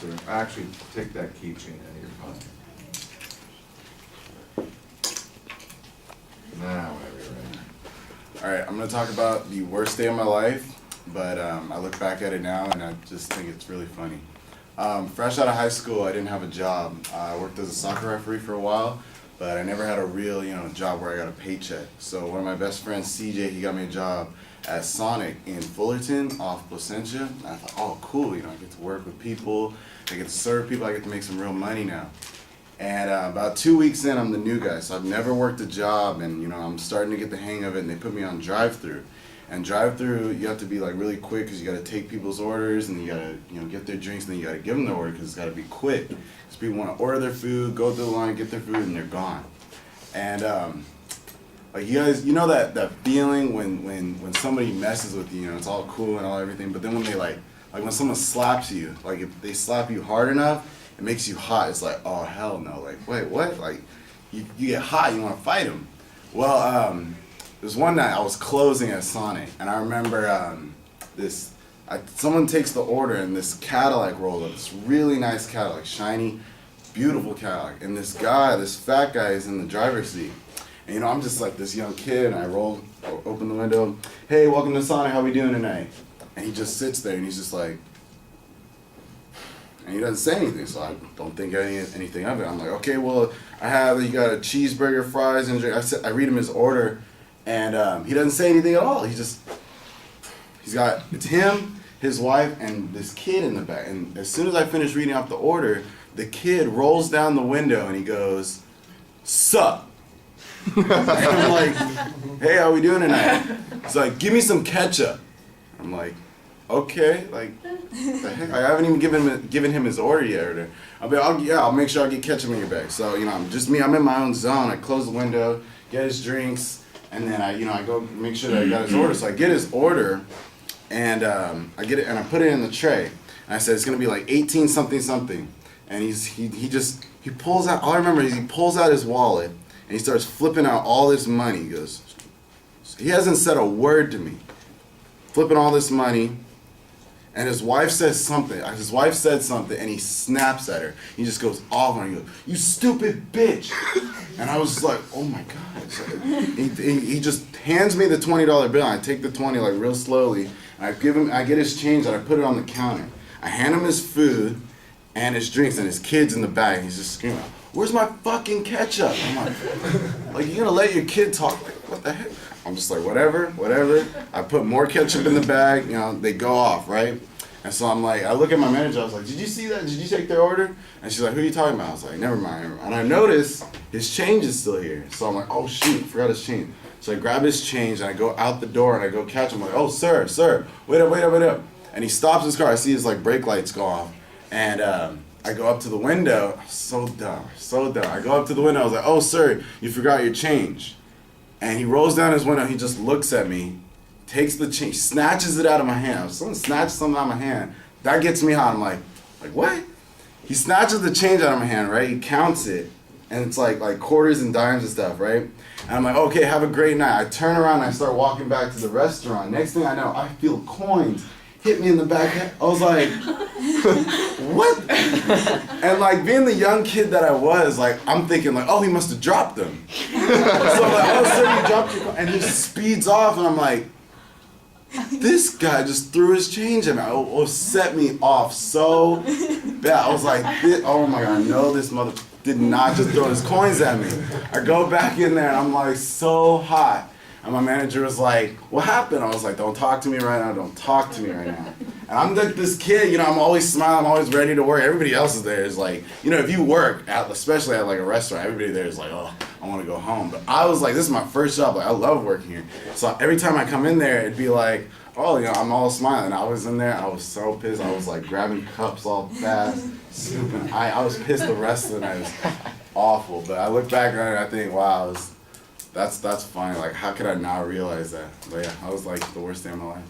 bathroom. Actually, take that keychain out of your pocket. Now, everybody. Alright, I'm going to talk about the worst day of my life, but I look back at it now and I just think it's really funny. Fresh out of high school, I didn't have a job. I worked as a soccer referee for a while, but I never had a real, job where I got a paycheck. So one of my best friends, CJ, he got me a job at Sonic in Fullerton off Placentia. And I thought, oh cool, I get to work with people, I get to serve people, I get to make some real money now. And about 2 weeks in, I'm the new guy, so I've never worked a job, and I'm starting to get the hang of it, and they put me on drive-through. And drive-through, you have to be like really quick because you got to take people's orders, and you got to get their drinks, and then you got to give them their order because it's got to be quick. Because people want to order their food, go through the line, get their food, and they're gone. And like you guys, that feeling when somebody messes with you, it's all cool and all everything, but then when they like when someone slaps you, like if they slap you hard enough, it makes you hot. It's like, oh hell no, like wait, what? Like you get hot, you want to fight them. Well, there was one night I was closing at Sonic, and I remember someone takes the order, and this Cadillac rolled up, this really nice Cadillac, shiny, beautiful Cadillac, and this fat guy is in the driver's seat. And I'm just like this young kid, and I open the window, hey, welcome to Sonic, how we doing tonight? And he just sits there, and he's just like, and he doesn't say anything, so I don't think anything of it. I'm like, okay, well, you got a cheeseburger, fries, and drink. I read him his order, and he doesn't say anything at all. It's him, his wife, and this kid in the back. And as soon as I finish reading off the order, the kid rolls down the window, and he goes, sup? And I'm like, hey, how we doing tonight? He's like, give me some ketchup. I'm like, okay, like, the heck? I haven't even given him his order yet. I'll make sure I get ketchup in your bag. So, I'm just me. I'm in my own zone. I close the window, get his drinks, and then I go make sure that I got his order. So I get his order, and I get it, and I put it in the tray. And I said it's gonna be like 18 something something. And he pulls out. All I remember is he pulls out his wallet and he starts flipping out all this money. He goes, he hasn't said a word to me, flipping all this money. And his wife says something. His wife said something, and he snaps at her. He just goes off on her. He goes, "You stupid bitch!" And I was just like, "Oh my god!" So he just hands me the $20 bill. And I take the 20 like real slowly. And I get his change, and I put it on the counter. I hand him his food and his drinks, and his kid's in the bag. He's just screaming, "Where's my fucking ketchup?" I'm like, you gonna let your kid talk? Like, what the heck? I'm just like, whatever. I put more ketchup in the bag, they go off, right? And so I'm like, I look at my manager, I was like, did you see that? Did you take their order? And she's like, who are you talking about? I was like, never mind. And I notice his change is still here. So I'm like, oh shoot, forgot his change. So I grab his change, and I go out the door, and I go catch him. I'm like, oh sir, wait up. And he stops his car. I see his brake lights go off. And I go up to the window. So dumb. I go up to the window. I was like, oh sir, you forgot your change. And he rolls down his window, he just looks at me, takes the change, snatches it out of my hand. Someone snatches something out of my hand. That gets me hot. I'm like what? He snatches the change out of my hand, right? He counts it, and it's like quarters and dimes and stuff, right? And I'm like, okay, have a great night. I turn around and I start walking back to the restaurant. Next thing I know, I feel coins hit me in the back. I was like, what? And being the young kid that I was, I'm thinking oh, he must have dropped them. So I'm like, oh sir, you dropped your coin. And he speeds off, and I'm like, this guy just threw his change at me. It set me off so bad. I was like, oh my god, no, this mother did not just throw his coins at me. I go back in there, and I'm so hot. And my manager was like, what happened? I was like, don't talk to me right now, And I'm this kid, I'm always smiling, I'm always ready to work. Everybody else is there is if you work, especially at a restaurant, everybody there is like, oh, I want to go home. But I was like, this is my first job, I love working here. So every time I come in there, it'd be like, oh, I'm all smiling. I was in there, I was so pissed. I was grabbing cups all fast, scooping. I was pissed the rest of the night. It was awful. But I look back on it, I think, wow, that's funny. How could I not realize that? But yeah, I was the worst day of my life.